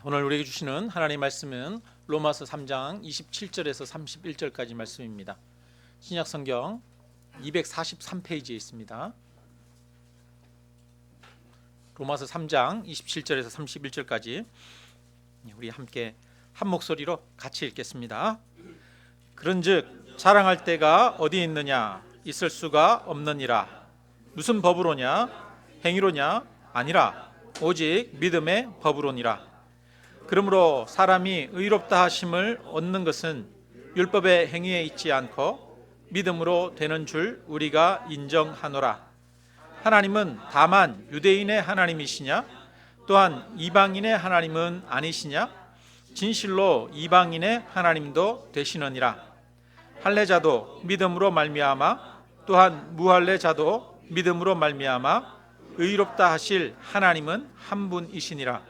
오늘 우리에게 주시는 하나님의 말씀은 로마서 3장 27절에서 31절까지 말씀입니다. 신약성경 243페이지에 있습니다. 로마서 3장 27절에서 31절까지 우리 함께 한 목소리로 같이 읽겠습니다. 그런즉 자랑할 때가 어디 있느냐? 있을 수가 없느니라. 무슨 법으로냐? 행위로냐? 아니라 오직 믿음의 법으로니라. 그러므로 사람이 의롭다 하심을 얻는 것은 율법의 행위에 있지 않고 믿음으로 되는 줄 우리가 인정하노라. 하나님은 다만 유대인의 하나님이시냐? 또한 이방인의 하나님은 아니시냐? 진실로 이방인의 하나님도 되시느니라. 할례자도 믿음으로 말미암아 또한 무할례자도 믿음으로 말미암아 의롭다 하실 하나님은 한 분이시니라.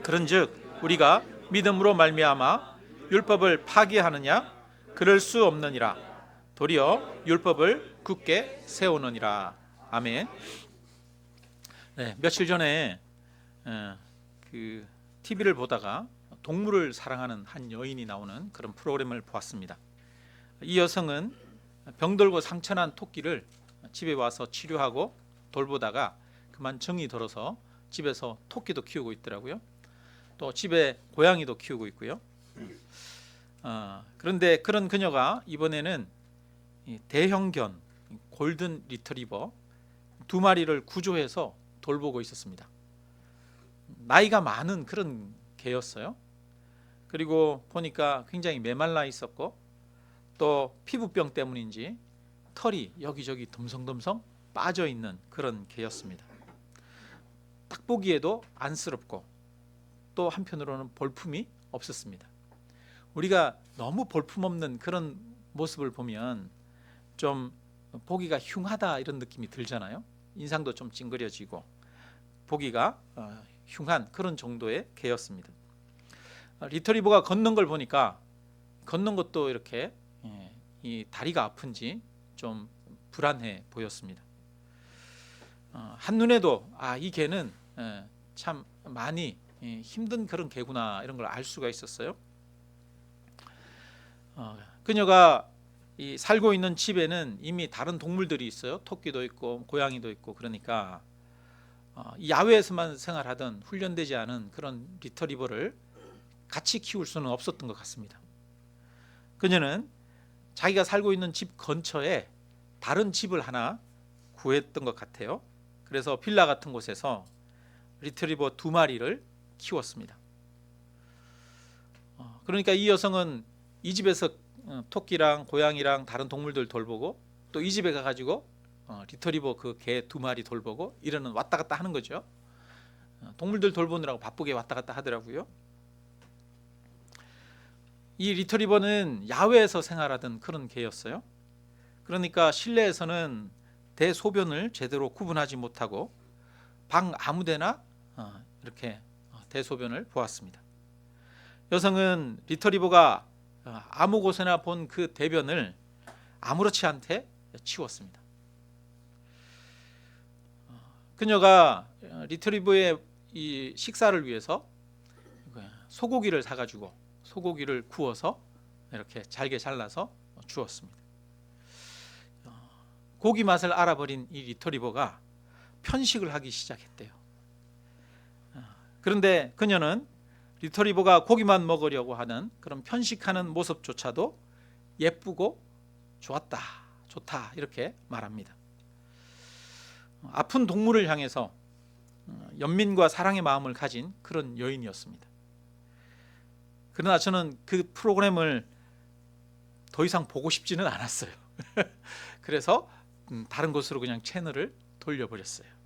그런즉 우리가 믿음으로 말미암아 율법을 파기하느냐? 그럴 수 없느니라. 도리어 율법을 굳게 세우느니라. 아멘. 며칠 전에 TV를 보다가 동물을 사랑하는 한 여인이 나오는 그런 프로그램을 보았습니다. 이 여성은 병들고 상처난 토끼를 집에 와서 치료하고 돌보다가 그만 정이 들어서 집에서 토끼도 키우고 있더라고요. 또 집에 고양이도 키우고 있고요. 그런데 그런 그녀가 이번에는 대형견 골든 리트리버 2마리를 구조해서 돌보고 있었습니다. 나이가 많은 그런 개였어요. 그리고 보니까 굉장히 메말라 있었고 또 피부병 때문인지 털이 여기저기 덤성덤성 빠져 있는 그런 개였습니다. 딱 보기에도 안쓰럽고 또 한편으로는 볼품이 없었습니다. 우리가 너무 볼품없는 그런 모습을 보면 좀 보기가 흉하다 이런 느낌이 들잖아요. 인상도 좀 찡그려지고 보기가 흉한 그런 정도의 개였습니다. 리트리버가 걷는 걸 보니까 걷는 것도 이렇게 이 다리가 아픈지 좀 불안해 보였습니다. 한눈에도 이 개는 참 많이 힘든 그런 개구나 이런 걸 알 수가 있었어요. 그녀가 살고 있는 집에는 이미 다른 동물들이 있어요. 토끼도 있고 고양이도 있고 그러니까 야외에서만 생활하던 훈련되지 않은 그런 리트리버를 같이 키울 수는 없었던 것 같습니다. 그녀는 자기가 살고 있는 집 근처에 다른 집을 하나 구했던 것 같아요. 그래서 빌라 같은 곳에서 리트리버 2마리를 키웠습니다. 그러니까 이 여성은 이 집에서 토끼랑 고양이랑 다른 동물들 돌보고 또 이 집에 가가지고 리트리버 그 개 2마리 돌보고 이러는 왔다 갔다 하는 거죠. 동물들 돌보느라고 바쁘게 왔다 갔다 하더라고요. 이 리트리버는 야외에서 생활하던 그런 개였어요. 그러니까 실내에서는 대소변을 제대로 구분하지 못하고 방 아무데나 이렇게 대소변을 보았습니다. 여성은 리트리버가 아무 곳에나 본 그 대변을 아무렇지 않게 치웠습니다. 그녀가 리트리버의 이 식사를 위해서 소고기를 사가지고 소고기를 구워서 이렇게 잘게 잘라서 주었습니다. 고기 맛을 알아버린 이 리트리버가 편식을 하기 시작했대요. 그런데 그녀는 리트리버가 고기만 먹으려고 하는 그런 편식하는 모습조차도 예쁘고 좋았다, 좋다 이렇게 말합니다. 아픈 동물을 향해서 연민과 사랑의 마음을 가진 그런 여인이었습니다. 그러나 저는 그 프로그램을 더 이상 보고 싶지는 않았어요. 그래서 다른 곳으로 그냥 채널을 돌려버렸어요.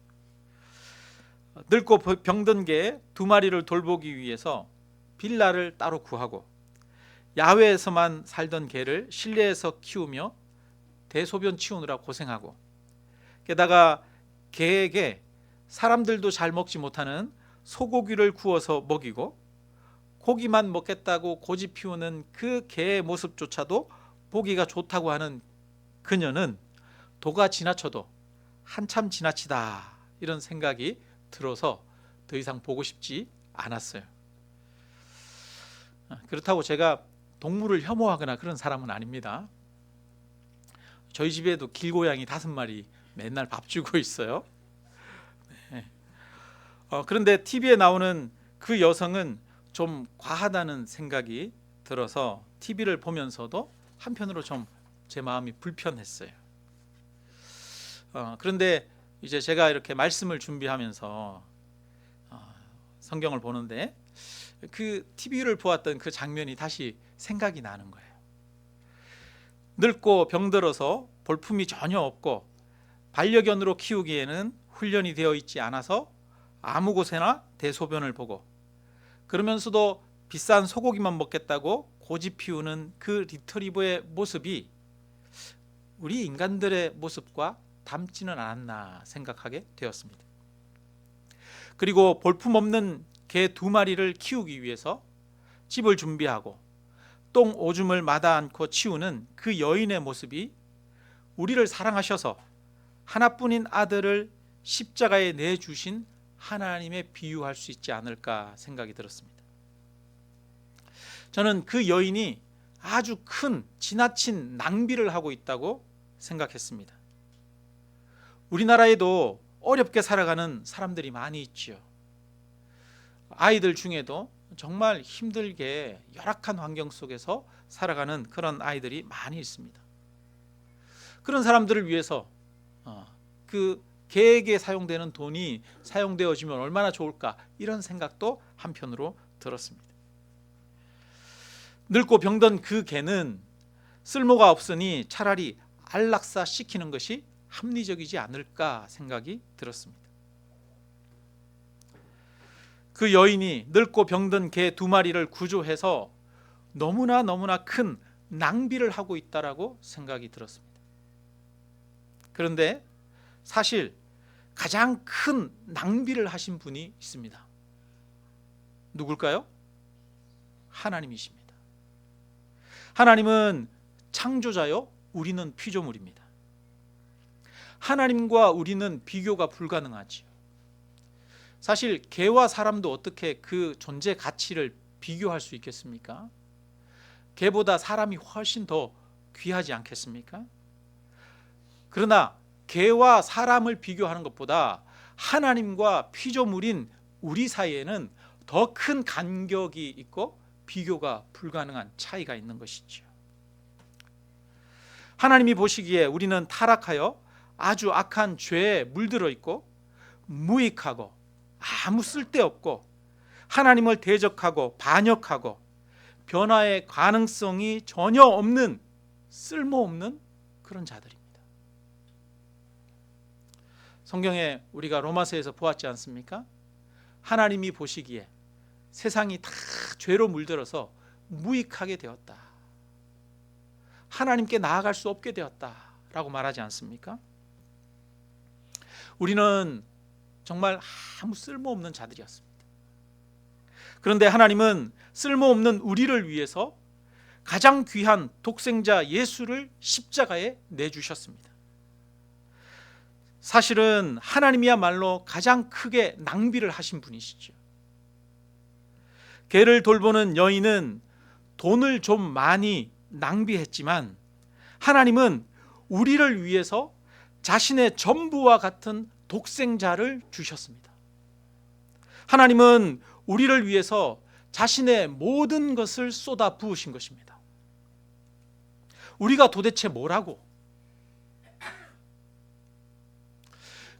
늙고 병든 개 2마리를 돌보기 위해서 빌라를 따로 구하고 야외에서만 살던 개를 실내에서 키우며 대소변 치우느라 고생하고 게다가 개에게 사람들도 잘 먹지 못하는 소고기를 구워서 먹이고 고기만 먹겠다고 고집 피우는 그 개의 모습조차도 보기가 좋다고 하는 그녀는 도가 지나쳐도 한참 지나치다 이런 생각이 들어서 더 이상 보고 싶지 않았어요. 그렇다고 제가 동물을 혐오하거나 그런 사람은 아닙니다. 저희 집에도 길고양이 5마리 맨날 밥 주고 있어요. 네. 그런데 TV에 나오는 그 여성은 좀 과하다는 생각이 들어서 TV를 보면서도 한편으로 좀 제 마음이 불편했어요. 그런데 이제 제가 이렇게 말씀을 준비하면서 성경을 보는데 그 TV를 보았던 그 장면이 다시 생각이 나는 거예요. 늙고 병들어서 볼품이 전혀 없고 반려견으로 키우기에는 훈련이 되어 있지 않아서 아무 곳에나 대소변을 보고 그러면서도 비싼 소고기만 먹겠다고 고집 피우는 그 리트리버의 모습이 우리 인간들의 모습과 닮지는 않았나 생각하게 되었습니다. 그리고 볼품없는 개 2마리를 키우기 위해서 집을 준비하고 똥 오줌을 마다 않고 치우는 그 여인의 모습이 우리를 사랑하셔서 하나뿐인 아들을 십자가에 내주신 하나님에 비유할 수 있지 않을까 생각이 들었습니다. 저는 그 여인이 아주 큰 지나친 낭비를 하고 있다고 생각했습니다. 우리나라에도 어렵게 살아가는 사람들이 많이 있지요. 아이들 중에도 정말 힘들게 열악한 환경 속에서 살아가는 그런 아이들이 많이 있습니다. 그런 사람들을 위해서 그 개에게 사용되는 돈이 사용되어지면 얼마나 좋을까 이런 생각도 한편으로 들었습니다. 늙고 병든 그 개는 쓸모가 없으니 차라리 안락사 시키는 것이 합리적이지 않을까 생각이 들었습니다. 그 여인이 늙고 병든 개 2마리를 구조해서 너무나 큰 낭비를 하고 있다라고 생각이 들었습니다. 그런데 사실 가장 큰 낭비를 하신 분이 있습니다. 누굴까요? 하나님이십니다. 하나님은 창조자요, 우리는 피조물입니다. 하나님과 우리는 비교가 불가능하지요. 사실 개와 사람도 어떻게 그 존재 가치를 비교할 수 있겠습니까? 개보다 사람이 훨씬 더 귀하지 않겠습니까? 그러나 개와 사람을 비교하는 것보다 하나님과 피조물인 우리 사이에는 더 큰 간격이 있고 비교가 불가능한 차이가 있는 것이죠. 하나님이 보시기에 우리는 타락하여 아주 악한 죄에 물들어 있고 무익하고 아무 쓸데없고 하나님을 대적하고 반역하고 변화의 가능성이 전혀 없는 쓸모없는 그런 자들입니다. 성경에 우리가 로마서에서 보았지 않습니까? 하나님이 보시기에 세상이 다 죄로 물들어서 무익하게 되었다. 하나님께 나아갈 수 없게 되었다라고 말하지 않습니까? 우리는 정말 아무 쓸모없는 자들이었습니다. 그런데 하나님은 쓸모없는 우리를 위해서 가장 귀한 독생자 예수를 십자가에 내주셨습니다. 사실은 하나님이야말로 가장 크게 낭비를 하신 분이시죠. 개를 돌보는 여인은 돈을 좀 많이 낭비했지만 하나님은 우리를 위해서 자신의 전부와 같은 독생자를 주셨습니다. 하나님은 우리를 위해서 자신의 모든 것을 쏟아 부으신 것입니다. 우리가 도대체 뭐라고?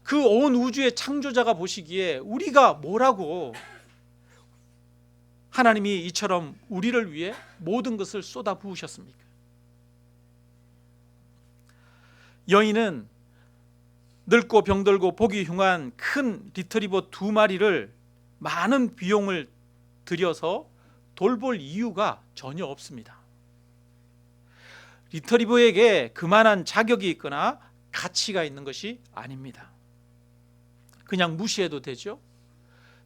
그 온 우주의 창조자가 보시기에 우리가 뭐라고 하나님이 이처럼 우리를 위해 모든 것을 쏟아 부으셨습니까? 여인은 늙고 병들고 보기 흉한 큰 리트리버 2마리를 많은 비용을 들여서 돌볼 이유가 전혀 없습니다. 리트리버에게 그만한 자격이 있거나 가치가 있는 것이 아닙니다. 그냥 무시해도 되죠?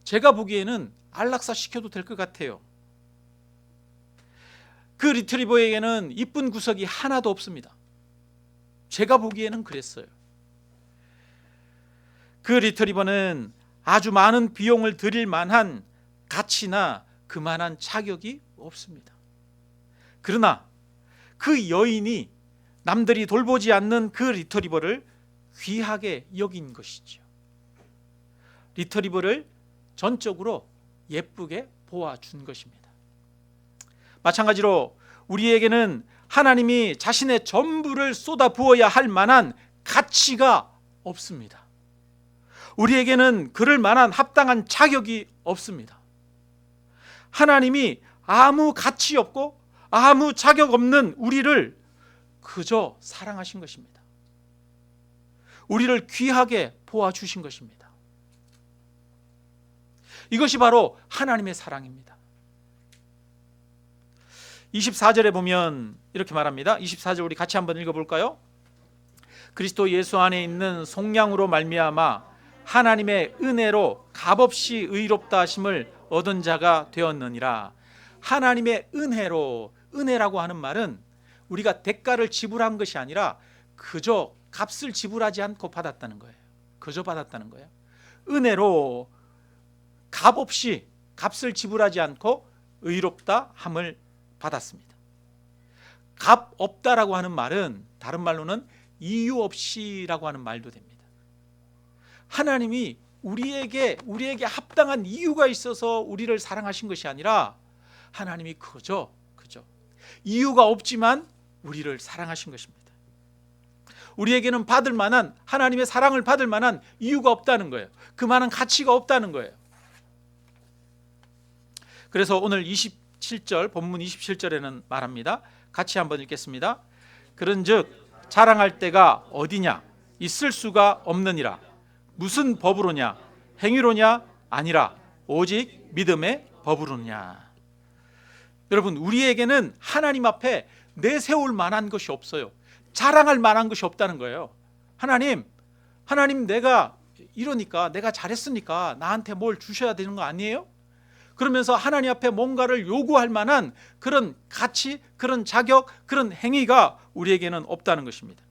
제가 보기에는 안락사 시켜도 될 것 같아요. 그 리트리버에게는 이쁜 구석이 하나도 없습니다. 제가 보기에는 그랬어요. 그 리트리버는 아주 많은 비용을 들일 만한 가치나 그만한 자격이 없습니다. 그러나 그 여인이 남들이 돌보지 않는 그 리트리버를 귀하게 여긴 것이죠. 리트리버를 전적으로 예쁘게 보아준 것입니다. 마찬가지로 우리에게는 하나님이 자신의 전부를 쏟아 부어야 할 만한 가치가 없습니다. 우리에게는 그럴 만한 합당한 자격이 없습니다. 하나님이 아무 가치 없고 아무 자격 없는 우리를 그저 사랑하신 것입니다. 우리를 귀하게 보아주신 것입니다. 이것이 바로 하나님의 사랑입니다. 24절에 보면 이렇게 말합니다. 24절 우리 같이 한번 읽어볼까요? 그리스도 예수 안에 있는 속량으로 말미암아 하나님의 은혜로 값없이 의롭다 하심을 얻은 자가 되었느니라. 하나님의 은혜로, 은혜라고 하는 말은 우리가 대가를 지불한 것이 아니라 그저 값을 지불하지 않고 받았다는 거예요. 그저 받았다는 거예요. 은혜로 값없이, 값을 지불하지 않고 의롭다 함을 받았습니다. 값 없다라고 하는 말은 다른 말로는 이유 없이라고 하는 말도 됩니다. 하나님이 우리에게 합당한 이유가 있어서 우리를 사랑하신 것이 아니라 하나님이 그저 이유가 없지만 우리를 사랑하신 것입니다. 우리에게는 받을 만한, 하나님의 사랑을 받을 만한 이유가 없다는 거예요. 그만한 가치가 없다는 거예요. 그래서 오늘 27절, 본문 27절에는 말합니다. 같이 한번 읽겠습니다. 그런즉 자랑할 때가 어디냐? 있을 수가 없느니라. 무슨 법으로냐? 행위로냐? 아니라 오직 믿음의 법으로냐. 여러분, 우리에게는 하나님 앞에 내세울 만한 것이 없어요. 자랑할 만한 것이 없다는 거예요. 하나님 내가 이러니까, 내가 잘했으니까 나한테 뭘 주셔야 되는 거 아니에요? 그러면서 하나님 앞에 뭔가를 요구할 만한 그런 가치, 그런 자격, 그런 행위가 우리에게는 없다는 것입니다.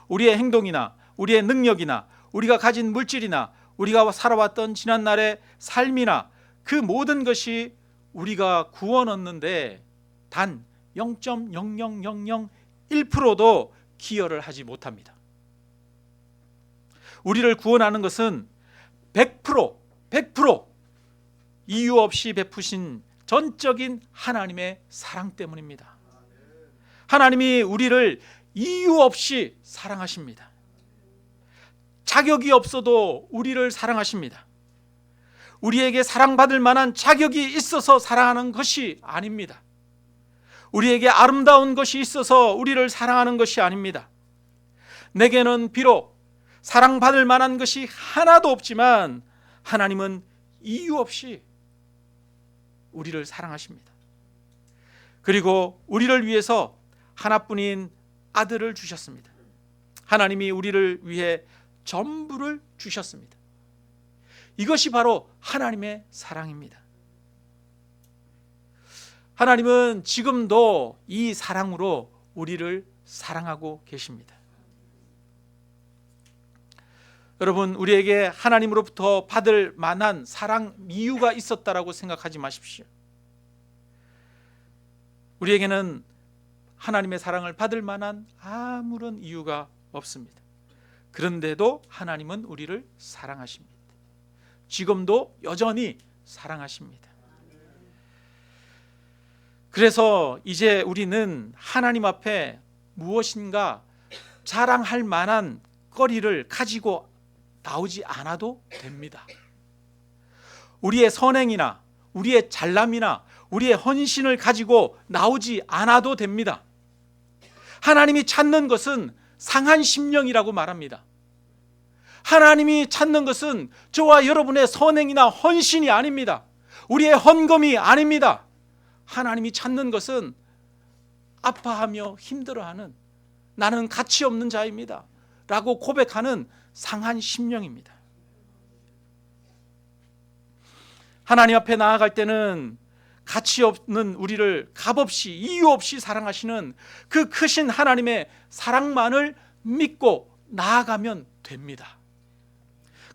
우리의 행동이나 우리의 능력이나 우리가 가진 물질이나 우리가 살아왔던 지난날의 삶이나 그 모든 것이 우리가 구원 얻는데 단 0.0001%도 기여를 하지 못합니다. 우리를 구원하는 것은 100% 이유 없이 베푸신 전적인 하나님의 사랑 때문입니다. 하나님이 우리를 이유 없이 사랑하십니다. 자격이 없어도 우리를 사랑하십니다. 우리에게 사랑받을 만한 자격이 있어서 사랑하는 것이 아닙니다. 우리에게 아름다운 것이 있어서 우리를 사랑하는 것이 아닙니다. 내게는 비록 사랑받을 만한 것이 하나도 없지만 하나님은 이유 없이 우리를 사랑하십니다. 그리고 우리를 위해서 하나뿐인 아들을 주셨습니다. 하나님이 우리를 위해 전부를 주셨습니다. 이것이 바로 하나님의 사랑입니다. 하나님은 지금도 이 사랑으로 우리를 사랑하고 계십니다. 여러분, 우리에게 하나님으로부터 받을 만한 사랑 이유가 있었다라고 생각하지 마십시오. 우리에게는 하나님의 사랑을 받을 만한 아무런 이유가 없습니다. 그런데도 하나님은 우리를 사랑하십니다. 지금도 여전히 사랑하십니다. 그래서 이제 우리는 하나님 앞에 무엇인가 자랑할 만한 거리를 가지고 나오지 않아도 됩니다. 우리의 선행이나 우리의 잘남이나 우리의 헌신을 가지고 나오지 않아도 됩니다. 하나님이 찾는 것은 상한 심령이라고 말합니다. 하나님이 찾는 것은 저와 여러분의 선행이나 헌신이 아닙니다. 우리의 헌금이 아닙니다. 하나님이 찾는 것은 아파하며 힘들어하는, 나는 가치 없는 자입니다 라고 고백하는 상한 심령입니다. 하나님 앞에 나아갈 때는 가치 없는 우리를 값없이, 이유 없이 사랑하시는 그 크신 하나님의 사랑만을 믿고 나아가면 됩니다.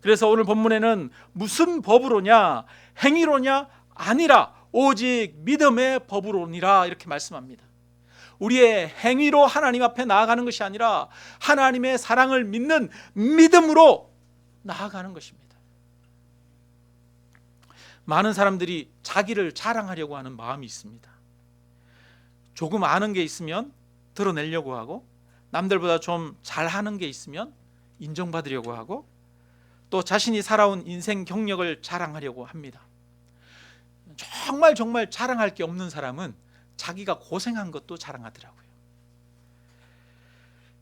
그래서 오늘 본문에는 무슨 법으로냐, 행위로냐, 아니라 오직 믿음의 법으로니라 이렇게 말씀합니다. 우리의 행위로 하나님 앞에 나아가는 것이 아니라 하나님의 사랑을 믿는 믿음으로 나아가는 것입니다. 많은 사람들이 자기를 자랑하려고 하는 마음이 있습니다. 조금 아는 게 있으면 드러내려고 하고, 남들보다 좀 잘하는 게 있으면 인정받으려고 하고, 또 자신이 살아온 인생 경력을 자랑하려고 합니다. 정말 자랑할 게 없는 사람은 자기가 고생한 것도 자랑하더라고요.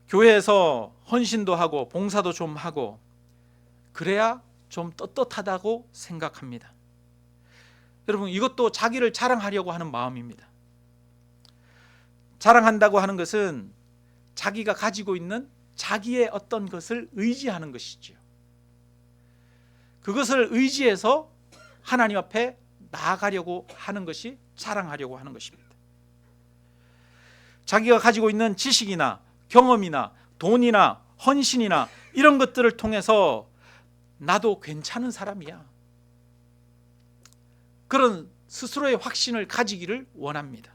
교회에서 헌신도 하고 봉사도 좀 하고 그래야 좀 떳떳하다고 생각합니다. 여러분, 이것도 자기를 자랑하려고 하는 마음입니다. 자랑한다고 하는 것은 자기가 가지고 있는 자기의 어떤 것을 의지하는 것이죠. 그것을 의지해서 하나님 앞에 나아가려고 하는 것이 자랑하려고 하는 것입니다. 자기가 가지고 있는 지식이나 경험이나 돈이나 헌신이나 이런 것들을 통해서 나도 괜찮은 사람이야, 그런 스스로의 확신을 가지기를 원합니다.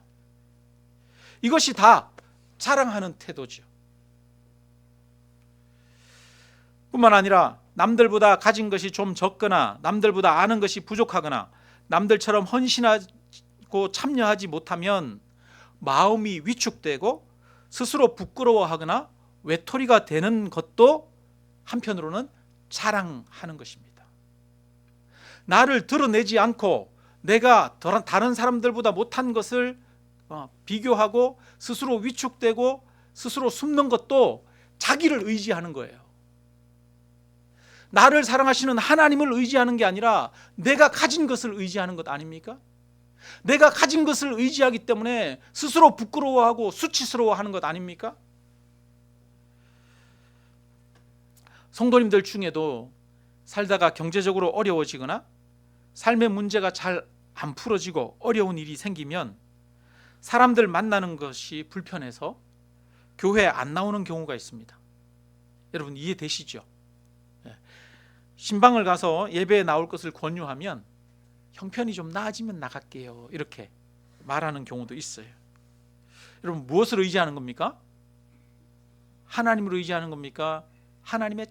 이것이 다 자랑하는 태도죠. 뿐만 아니라 남들보다 가진 것이 좀 적거나 남들보다 아는 것이 부족하거나 남들처럼 헌신하고 참여하지 못하면 마음이 위축되고 스스로 부끄러워하거나 외톨이가 되는 것도 한편으로는 자랑하는 것입니다. 나를 드러내지 않고 내가 다른 사람들보다 못한 것을 비교하고 스스로 위축되고 스스로 숨는 것도 자기를 의지하는 거예요. 나를 사랑하시는 하나님을 의지하는 게 아니라 내가 가진 것을 의지하는 것 아닙니까? 내가 가진 것을 의지하기 때문에 스스로 부끄러워하고 수치스러워하는 것 아닙니까? 성도님들 중에도 살다가 경제적으로 어려워지거나 삶의 문제가 잘 안 풀어지고 어려운 일이 생기면 사람들 만나는 것이 불편해서 교회에 안 나오는 경우가 있습니다. 여러분, 이해되시죠? 신방을 가서 예배에 나올 것을 권유하면 형편이 좀 나아지면 나갈게요, 이렇게 말하는 경우도 있어요. 여러분, 무엇을 의지하는 겁니까? 하나님을 의지하는 겁니까? 하나님의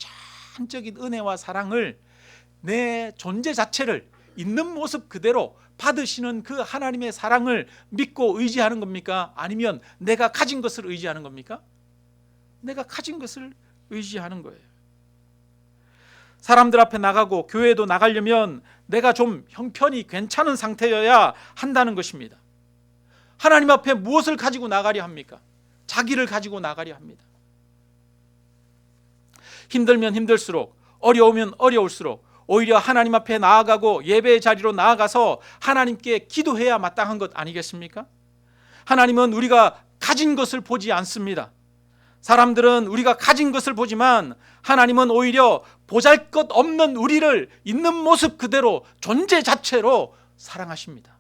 전적인 은혜와 사랑을, 내 존재 자체를 있는 모습 그대로 받으시는 그 하나님의 사랑을 믿고 의지하는 겁니까? 아니면 내가 가진 것을 의지하는 겁니까? 내가 가진 것을 의지하는 거예요. 사람들 앞에 나가고 교회에도 나가려면 내가 좀 형편이 괜찮은 상태여야 한다는 것입니다. 하나님 앞에 무엇을 가지고 나가려 합니까? 자기를 가지고 나가려 합니다. 힘들면 힘들수록, 어려우면 어려울수록 오히려 하나님 앞에 나아가고 예배의 자리로 나아가서 하나님께 기도해야 마땅한 것 아니겠습니까? 하나님은 우리가 가진 것을 보지 않습니다. 사람들은 우리가 가진 것을 보지만 하나님은 오히려 보잘것없는 우리를 있는 모습 그대로 존재 자체로 사랑하십니다.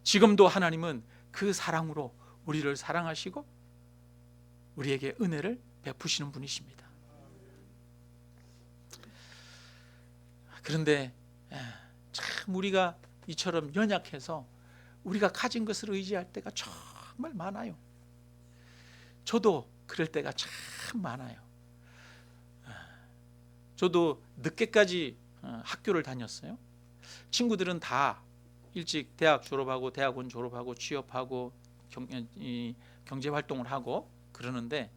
지금도 하나님은 그 사랑으로 우리를 사랑하시고 우리에게 은혜를 베푸시는 분이십니다. 그런데 참 우리가 이처럼 연약해서 우리가 가진 것을 의지할 때가 정말 많아요. 저도 그럴 때가 참 많아요. 저도 늦게까지 학교를 다녔어요. 친구들은 다 일찍 대학 졸업하고 대학원 졸업하고 취업하고 경제활동을 하고 그러는데,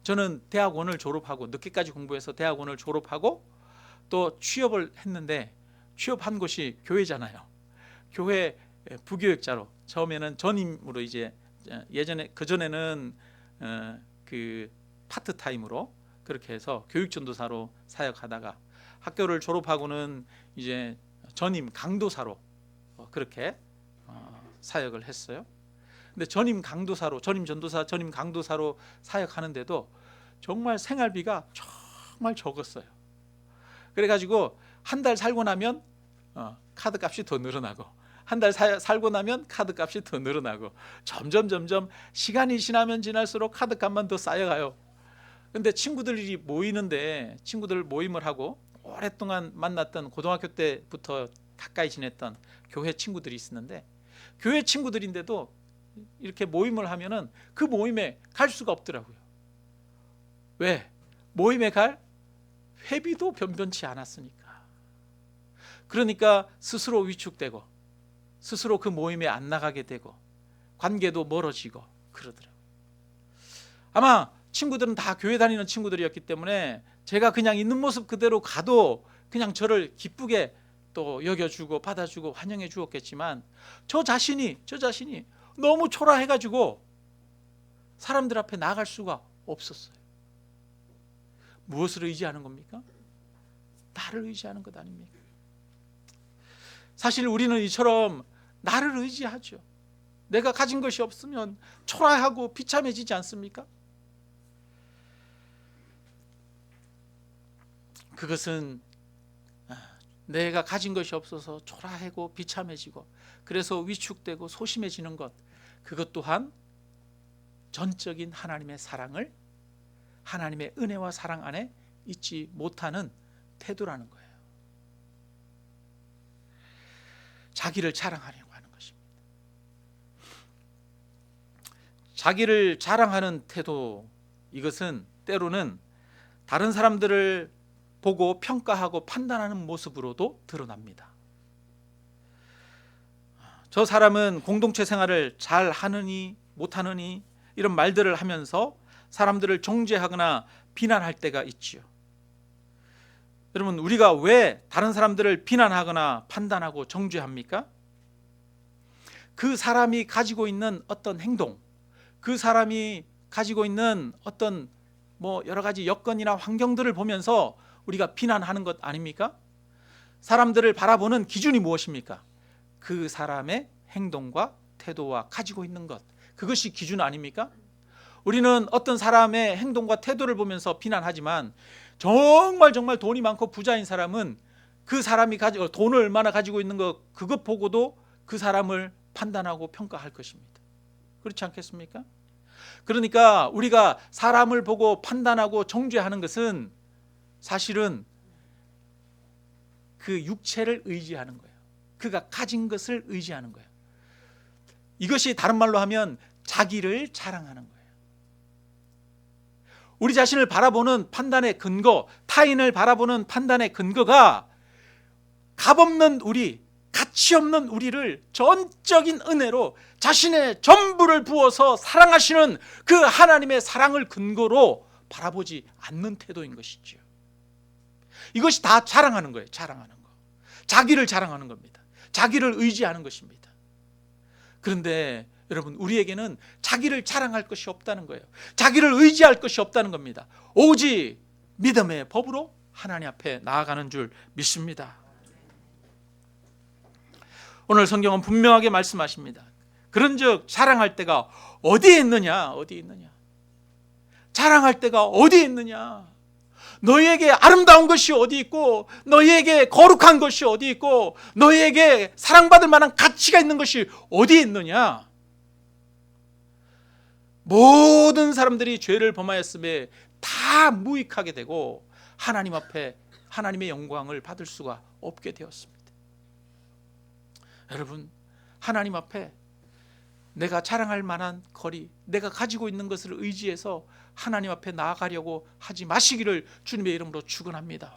저는 대학원을 졸업하고 늦게까지 공부해서 대학원을 졸업하고 또 취업을 했는데, 취업한 곳이 교회잖아요. 교회 부교육자로, 처음에는 전임으로, 이제 예전에 그전에는 그 파트타임으로 그렇게 해서 교육전도사로 사역하다가 학교를 졸업하고는 이제 전임 강도사로 그렇게 사역을 했어요. 근데 전임 강도사로, 전임 전도사, 전임 강도사로 사역하는데도 정말 생활비가 정말 적었어요. 그래가지고 한 달 살고 나면 카드값이 더 늘어나고, 한 달 살고 나면 카드값이 더 늘어나고, 점점 시간이 지나면 지날수록 카드값만 더 쌓여가요. 근데 친구들이 모이는데, 친구들 모임을 하고 오랫동안 만났던 고등학교 때부터 가까이 지냈던 교회 친구들이 있었는데, 교회 친구들인데도 이렇게 모임을 하면은 그 모임에 갈 수가 없더라고요. 왜? 모임에 갈 회비도 변변치 않았으니까. 그러니까 스스로 위축되고 스스로 그 모임에 안 나가게 되고 관계도 멀어지고 그러더라고요. 아마 친구들은 다 교회 다니는 친구들이었기 때문에 제가 그냥 있는 모습 그대로 가도 그냥 저를 기쁘게 또 여겨주고 받아주고 환영해 주었겠지만, 저 자신이 너무 초라해가지고 사람들 앞에 나갈 수가 없었어요. 무엇을 의지하는 겁니까? 나를 의지하는 것 아닙니까? 사실 우리는 이처럼 나를 의지하죠. 내가 가진 것이 없으면 초라하고 비참해지지 않습니까? 그것은 내가 가진 것이 없어서 초라하고 비참해지고 그래서 위축되고 소심해지는 것, 그것 또한 전적인 하나님의 사랑을, 하나님의 은혜와 사랑 안에 있지 못하는 태도라는 거예요. 자기를 자랑하려고 하는 것입니다. 자기를 자랑하는 태도, 이것은 때로는 다른 사람들을 보고 평가하고 판단하는 모습으로도 드러납니다. 저 사람은 공동체 생활을 잘 하느니 못하느니 이런 말들을 하면서 사람들을 정죄하거나 비난할 때가 있지요. 여러분, 우리가 왜 다른 사람들을 비난하거나 판단하고 정죄합니까? 그 사람이 가지고 있는 어떤 행동, 그 사람이 가지고 있는 어떤 여러 가지 여건이나 환경들을 보면서 우리가 비난하는 것 아닙니까? 사람들을 바라보는 기준이 무엇입니까? 그 사람의 행동과 태도와 가지고 있는 것, 그것이 기준 아닙니까? 우리는 어떤 사람의 행동과 태도를 보면서 비난하지만 정말 돈이 많고 부자인 사람은 그 사람이 돈을 얼마나 가지고 있는 것, 그것 보고도 그 사람을 판단하고 평가할 것입니다. 그렇지 않겠습니까? 그러니까 우리가 사람을 보고 판단하고 정죄하는 것은 사실은 그 육체를 의지하는 거예요. 그가 가진 것을 의지하는 거예요. 이것이 다른 말로 하면 자기를 자랑하는 거예요. 우리 자신을 바라보는 판단의 근거, 타인을 바라보는 판단의 근거가 값없는 우리, 가치 없는 우리를 전적인 은혜로 자신의 전부를 부어서 사랑하시는 그 하나님의 사랑을 근거로 바라보지 않는 태도인 것이지요. 이것이 다 자랑하는 거예요. 자랑하는 거. 자기를 자랑하는 겁니다. 자기를 의지하는 것입니다. 그런데 여러분, 우리에게는 자기를 자랑할 것이 없다는 거예요. 자기를 의지할 것이 없다는 겁니다. 오직 믿음의 법으로 하나님 앞에 나아가는 줄 믿습니다. 오늘 성경은 분명하게 말씀하십니다. 그런즉 자랑할 때가 어디에 있느냐? 어디에 있느냐? 자랑할 때가 어디에 있느냐? 너희에게 아름다운 것이 어디 있고, 너희에게 거룩한 것이 어디 있고, 너희에게 사랑받을 만한 가치가 있는 것이 어디에 있느냐? 모든 사람들이 죄를 범하였음에 다 무익하게 되고 하나님 앞에 하나님의 영광을 받을 수가 없게 되었습니다. 여러분, 하나님 앞에 내가 자랑할 만한 거리, 내가 가지고 있는 것을 의지해서 하나님 앞에 나아가려고 하지 마시기를 주님의 이름으로 축원합니다.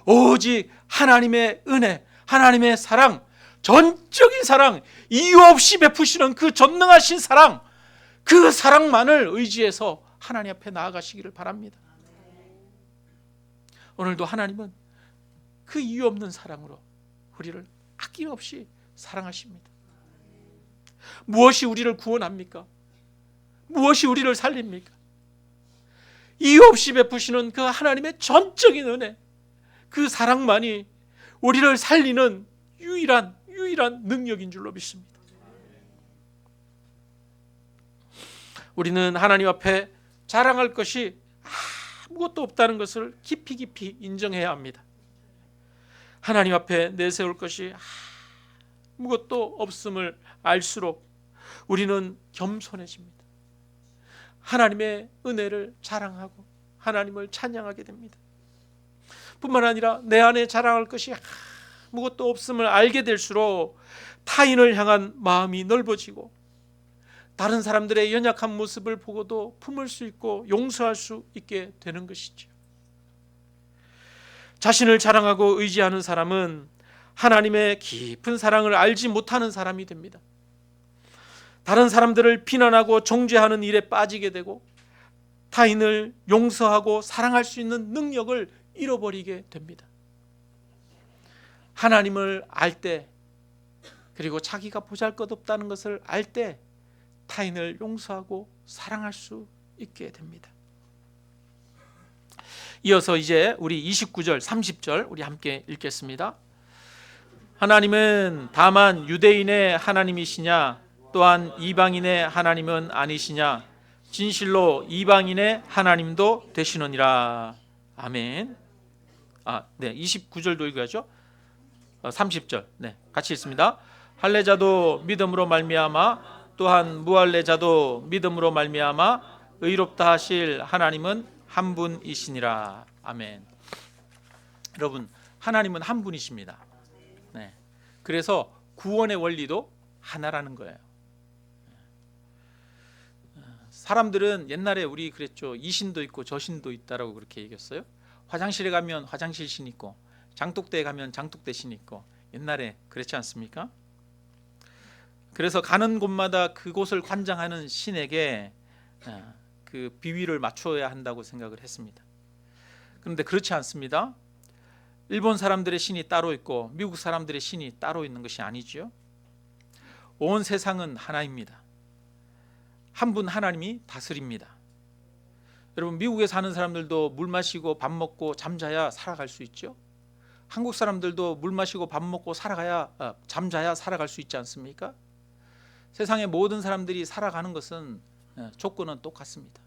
오직 하나님의 은혜, 하나님의 사랑, 전적인 사랑, 이유 없이 베푸시는 그 전능하신 사랑, 그 사랑만을 의지해서 하나님 앞에 나아가시기를 바랍니다. 오늘도 하나님은 그 이유 없는 사랑으로 우리를 아낌없이 사랑하십니다. 무엇이 우리를 구원합니까? 무엇이 우리를 살립니까? 이유 없이 베푸시는 그 하나님의 전적인 은혜, 그 사랑만이 우리를 살리는 유일한 능력인 줄로 믿습니다. 우리는 하나님 앞에 자랑할 것이 아무것도 없다는 것을 깊이 인정해야 합니다. 하나님 앞에 내세울 것이 아무것도 없음을 알수록 우리는 겸손해집니다. 하나님의 은혜를 자랑하고 하나님을 찬양하게 됩니다. 뿐만 아니라 내 안에 자랑할 것이 아무것도 없음을 알게 될수록 타인을 향한 마음이 넓어지고 다른 사람들의 연약한 모습을 보고도 품을 수 있고 용서할 수 있게 되는 것이죠. 자신을 자랑하고 의지하는 사람은 하나님의 깊은 사랑을 알지 못하는 사람이 됩니다. 다른 사람들을 비난하고 정죄하는 일에 빠지게 되고 타인을 용서하고 사랑할 수 있는 능력을 잃어버리게 됩니다. 하나님을 알 때, 그리고 자기가 보잘것없다는 것을 알 때 타인을 용서하고 사랑할 수 있게 됩니다. 이어서 이제 우리 29절, 30절 우리 함께 읽겠습니다. 하나님은 다만 유대인의 하나님이시냐 또한 이방인의 하나님은 아니시냐 진실로 이방인의 하나님도 되시느니라. 아멘. 29절도 읽어야죠. 30절 같이 읽습니다. 할례자도 믿음으로 말미암아 또한 무할례자도 믿음으로 말미암아 의롭다 하실 하나님은 한 분이시니라. 아멘. 여러분, 하나님은 한 분이십니다. 그래서 구원의 원리도 하나라는 거예요. 사람들은 옛날에 우리 그랬죠. 이 신도 있고 저 신도 있다라고 그렇게 얘기했어요. 화장실에 가면 화장실 신 있고 장독대에 가면 장독대 신 있고, 옛날에 그렇지 않습니까? 그래서 가는 곳마다 그곳을 관장하는 신에게 그 비위를 맞춰야 한다고 생각을 했습니다. 그런데 그렇지 않습니다. 일본 사람들의 신이 따로 있고 미국 사람들의 신이 따로 있는 것이 아니죠. 온 세상은 하나입니다. 한 분 하나님이 다스립니다. 여러분, 미국에 사는 사람들도 물 마시고 밥 먹고 잠자야 살아갈 수 있죠. 한국 사람들도 물 마시고 밥 먹고 잠자야 살아갈 수 있지 않습니까? 세상의 모든 사람들이 살아가는 것은 조건은 똑같습니다.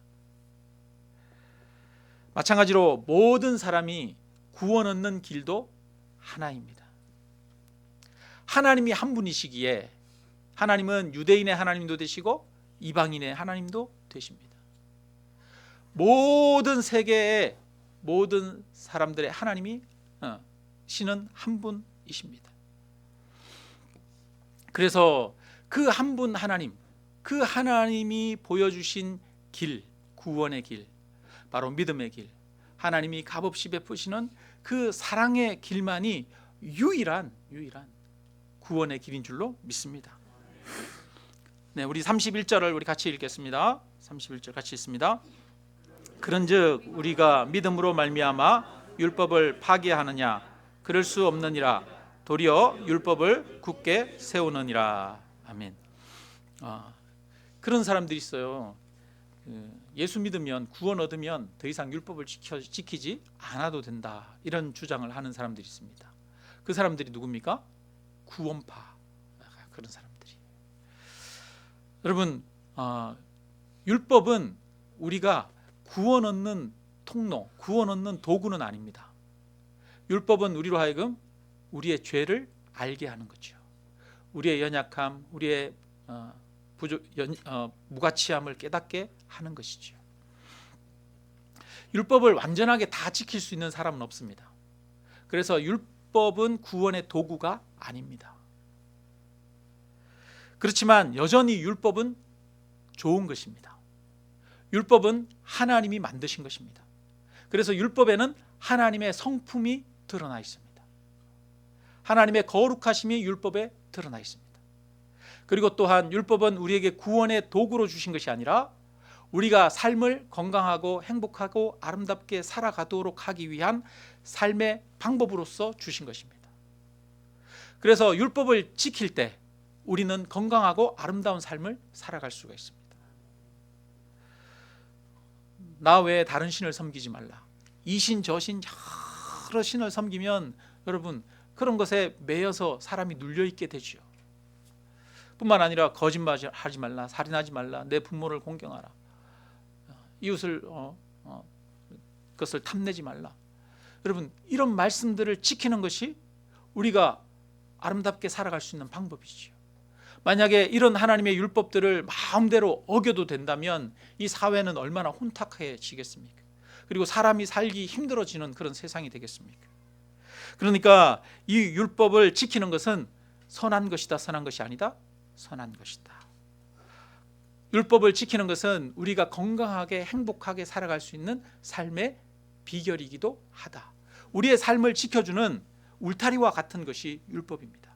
마찬가지로 모든 사람이 구원 얻는 길도 하나입니다. 하나님이 한 분이시기에 하나님은 유대인의 하나님도 되시고 이방인의 하나님도 되십니다. 모든 세계의 모든 사람들의 하나님이 신은 한 분이십니다. 그래서 그 한 분 하나님, 그 하나님이 보여주신 길, 구원의 길, 바로 믿음의 길, 하나님이 값없이 베푸시는 그 사랑의 길만이 유일한 구원의 길인 줄로 믿습니다. 우리 31절을 우리 같이 읽겠습니다. 31절 같이 읽습니다. 그런즉 우리가 믿음으로 말미암아 율법을 파괴하느냐? 그럴 수 없느니라. 도리어 율법을 굳게 세우느니라. 아멘. 그런 사람들이 있어요. 예수 믿으면, 구원 얻으면 더 이상 율법을 지키지 않아도 된다, 이런 주장을 하는 사람들이 있습니다. 그 사람들이 누굽니까? 구원파, 그런 사람들이. 여러분, 율법은 우리가 구원 얻는 통로, 구원 얻는 도구는 아닙니다. 율법은 우리로 하여금 우리의 죄를 알게 하는 거죠. 우리의 연약함, 우리의 무가치함을 깨닫게 하는 것이죠. 율법을 완전하게 다 지킬 수 있는 사람은 없습니다. 그래서 율법은 구원의 도구가 아닙니다. 그렇지만 여전히 율법은 좋은 것입니다. 율법은 하나님이 만드신 것입니다. 그래서 율법에는 하나님의 성품이 드러나 있습니다. 하나님의 거룩하심이 율법에 드러나 있습니다. 그리고 또한 율법은 우리에게 구원의 도구로 주신 것이 아니라 우리가 삶을 건강하고 행복하고 아름답게 살아가도록 하기 위한 삶의 방법으로서 주신 것입니다. 그래서 율법을 지킬 때 우리는 건강하고 아름다운 삶을 살아갈 수가 있습니다. 나 외에 다른 신을 섬기지 말라. 이 신 저 신 여러 신을 섬기면 여러분, 그런 것에 매여서 사람이 눌려있게 되죠. 뿐만 아니라 거짓말하지 말라, 살인하지 말라, 내 부모를 공경하라, 이웃을 그것을 탐내지 말라. 여러분, 이런 말씀들을 지키는 것이 우리가 아름답게 살아갈 수 있는 방법이죠. 만약에 이런 하나님의 율법들을 마음대로 어겨도 된다면 이 사회는 얼마나 혼탁해지겠습니까? 그리고 사람이 살기 힘들어지는 그런 세상이 되겠습니까? 그러니까 이 율법을 지키는 것은 선한 것이다, 선한 것이 아니다? 선한 것이다. 율법을 지키는 것은 우리가 건강하게 행복하게 살아갈 수 있는 삶의 비결이기도 하다. 우리의 삶을 지켜주는 울타리와 같은 것이 율법입니다.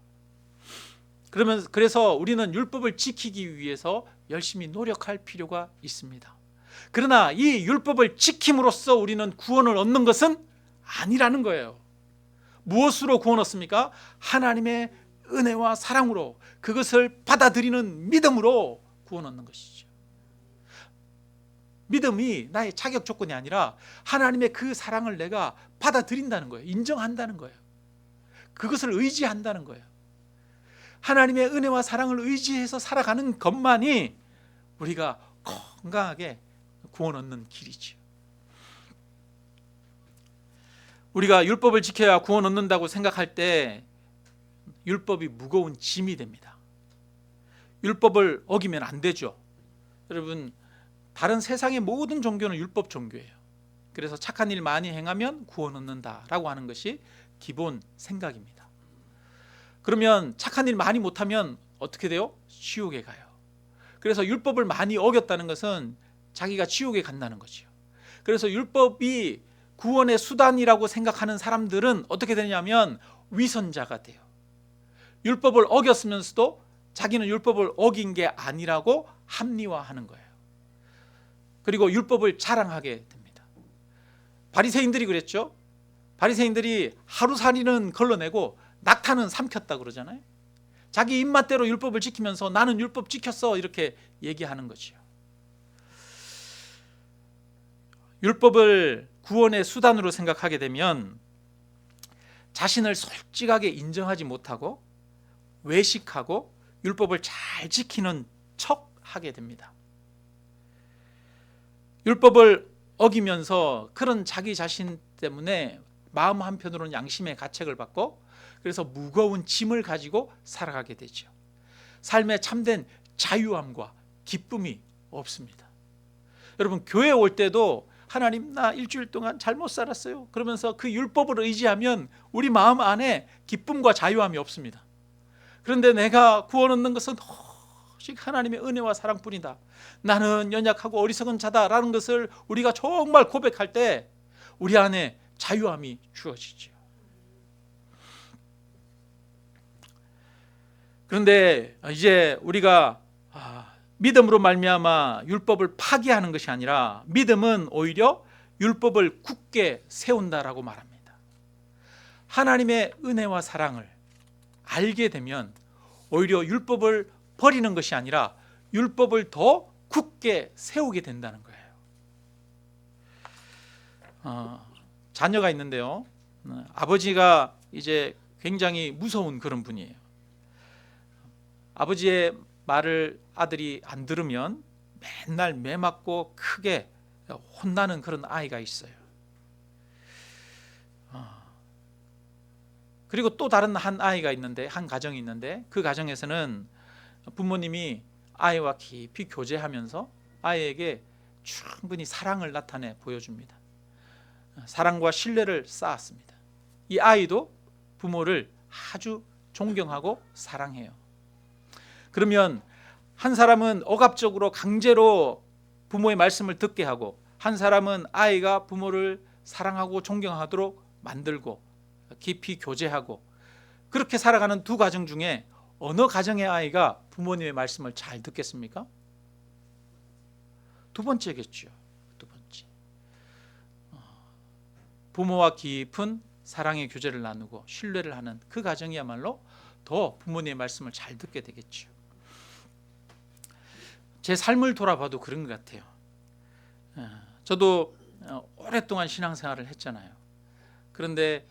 그래서 우리는 율법을 지키기 위해서 열심히 노력할 필요가 있습니다. 그러나 이 율법을 지킴으로써 우리는 구원을 얻는 것은 아니라는 거예요. 무엇으로 구원 얻습니까? 하나님의 은혜와 사랑으로, 그것을 받아들이는 믿음으로 구원 얻는 것이죠. 믿음이 나의 자격 조건이 아니라 하나님의 그 사랑을 내가 받아들인다는 거예요. 인정한다는 거예요. 그것을 의지한다는 거예요. 하나님의 은혜와 사랑을 의지해서 살아가는 것만이 우리가 건강하게 구원 얻는 길이죠. 우리가 율법을 지켜야 구원 얻는다고 생각할 때 율법이 무거운 짐이 됩니다. 율법을 어기면 안 되죠. 여러분, 다른 세상의 모든 종교는 율법 종교예요. 그래서 착한 일 많이 행하면 구원 얻는다라고 하는 것이 기본 생각입니다. 그러면 착한 일 많이 못하면 어떻게 돼요? 지옥에 가요. 그래서 율법을 많이 어겼다는 것은 자기가 지옥에 간다는 거죠. 그래서 율법이 구원의 수단이라고 생각하는 사람들은 어떻게 되냐면 위선자가 돼요. 율법을 어겼으면서도 자기는 율법을 어긴 게 아니라고 합리화하는 거예요. 그리고 율법을 자랑하게 됩니다. 바리새인들이 그랬죠. 바리새인들이 하루살이는 걸러내고 낙타는 삼켰다 그러잖아요. 자기 입맛대로 율법을 지키면서 나는 율법 지켰어 이렇게 얘기하는 거죠. 율법을 구원의 수단으로 생각하게 되면 자신을 솔직하게 인정하지 못하고 외식하고 율법을 잘 지키는 척 하게 됩니다. 율법을 어기면서 그런 자기 자신 때문에 마음 한편으로는 양심의 가책을 받고 그래서 무거운 짐을 가지고 살아가게 되죠. 삶에 참된 자유함과 기쁨이 없습니다. 여러분, 교회 올 때도 하나님 나 일주일 동안 잘못 살았어요 그러면서 그 율법을 의지하면 우리 마음 안에 기쁨과 자유함이 없습니다. 그런데 내가 구원 얻는 것은 오직 하나님의 은혜와 사랑뿐이다. 나는 연약하고 어리석은 자다라는 것을 우리가 정말 고백할 때 우리 안에 자유함이 주어지죠. 그런데 이제 우리가 믿음으로 말미암아 율법을 파기하는 것이 아니라 믿음은 오히려 율법을 굳게 세운다라고 말합니다. 하나님의 은혜와 사랑을 알게 되면 오히려 율법을 버리는 것이 아니라 율법을 더 굳게 세우게 된다는 거예요. 자녀가 있는데요. 아버지가 이제 굉장히 무서운 그런 분이에요. 아버지의 말을 아들이 안 들으면 맨날 매맞고 크게 혼나는 그런 아이가 있어요. 그리고 또 다른 한 아이가 있는데, 한 가정이 있는데 그 가정에서는 부모님이 아이와 깊이 교제하면서 아이에게 충분히 사랑을 나타내 보여줍니다. 사랑과 신뢰를 쌓았습니다. 이 아이도 부모를 아주 존경하고 사랑해요. 그러면 한 사람은 억압적으로 강제로 부모의 말씀을 듣게 하고 한 사람은 아이가 부모를 사랑하고 존경하도록 만들고 깊이 교제하고 그렇게 살아가는 두 가정 중에 어느 가정의 아이가 부모님의 말씀을 잘 듣겠습니까? 두 번째겠죠. 두 번째. 부모와 깊은 사랑의 교제를 나누고 신뢰를 하는 그 가정이야말로 더 부모님의 말씀을 잘 듣게 되겠죠. 제 삶을 돌아봐도 그런 것 같아요. 저도 오랫동안 신앙생활을 했잖아요. 그런데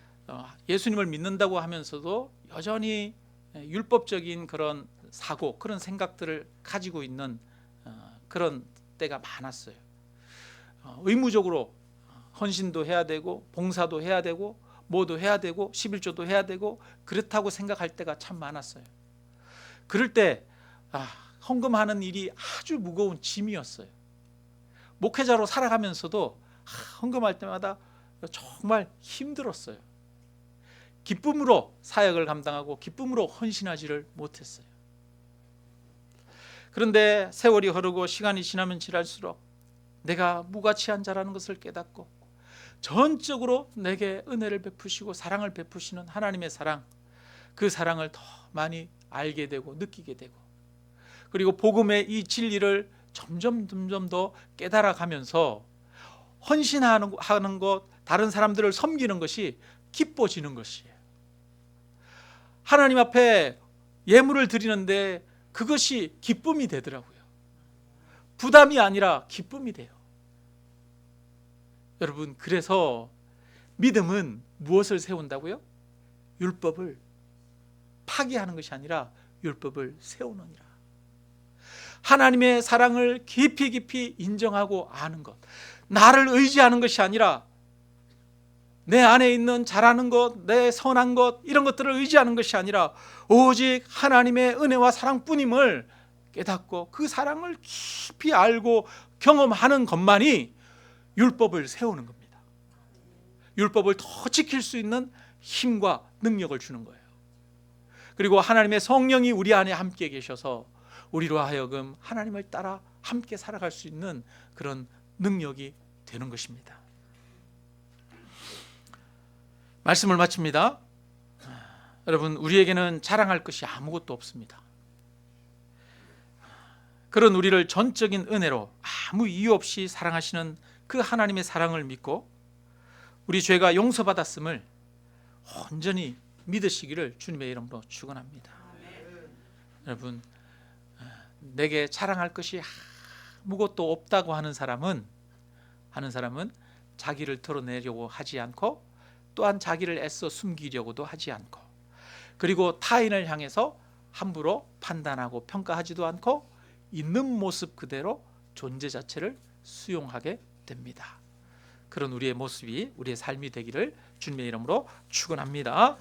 예수님을 믿는다고 하면서도 여전히 율법적인 그런 사고, 그런 생각들을 가지고 있는 그런 때가 많았어요. 의무적으로 헌신도 해야 되고 봉사도 해야 되고 뭐도 해야 되고 11조도 해야 되고 그렇다고 생각할 때가 참 많았어요. 그럴 때 헌금하는 일이 아주 무거운 짐이었어요. 목회자로 살아가면서도 헌금할 때마다 정말 힘들었어요. 기쁨으로 사역을 감당하고 기쁨으로 헌신하지를 못했어요. 그런데 세월이 흐르고 시간이 지나면 지날수록 내가 무가치한 자라는 것을 깨닫고 전적으로 내게 은혜를 베푸시고 사랑을 베푸시는 하나님의 사랑, 그 사랑을 더 많이 알게 되고 느끼게 되고, 그리고 복음의 이 진리를 점점 더 깨달아가면서 헌신하는 것, 다른 사람들을 섬기는 것이 기뻐지는 것이에요. 하나님 앞에 예물을 드리는데 그것이 기쁨이 되더라고요. 부담이 아니라 기쁨이 돼요. 여러분, 그래서 믿음은 무엇을 세운다고요? 율법을 파기하는 것이 아니라 율법을 세우느니라. 하나님의 사랑을 깊이 인정하고 아는 것, 나를 의지하는 것이 아니라 내 안에 있는 잘하는 것, 내 선한 것, 이런 것들을 의지하는 것이 아니라 오직 하나님의 은혜와 사랑뿐임을 깨닫고 그 사랑을 깊이 알고 경험하는 것만이 율법을 세우는 겁니다. 율법을 더 지킬 수 있는 힘과 능력을 주는 거예요. 그리고 하나님의 성령이 우리 안에 함께 계셔서 우리로 하여금 하나님을 따라 함께 살아갈 수 있는 그런 능력이 되는 것입니다. 말씀을 마칩니다. 여러분, 우리에게는 자랑할 것이 아무것도 없습니다. 그런 우리를 전적인 은혜로 아무 이유 없이 사랑하시는 그 하나님의 사랑을 믿고 우리 죄가 용서받았음을 온전히 믿으시기를 주님의 이름으로 축원합니다. 여러분, 내게 자랑할 것이 아무것도 없다고 하는 사람은 자기를 드러내려고 하지 않고, 또한 자기를 애써 숨기려고도 하지 않고, 그리고 타인을 향해서 함부로 판단하고 평가하지도 않고 있는 모습 그대로 존재 자체를 수용하게 됩니다. 그런 우리의 모습이 우리의 삶이 되기를 주님의 이름으로 축원합니다.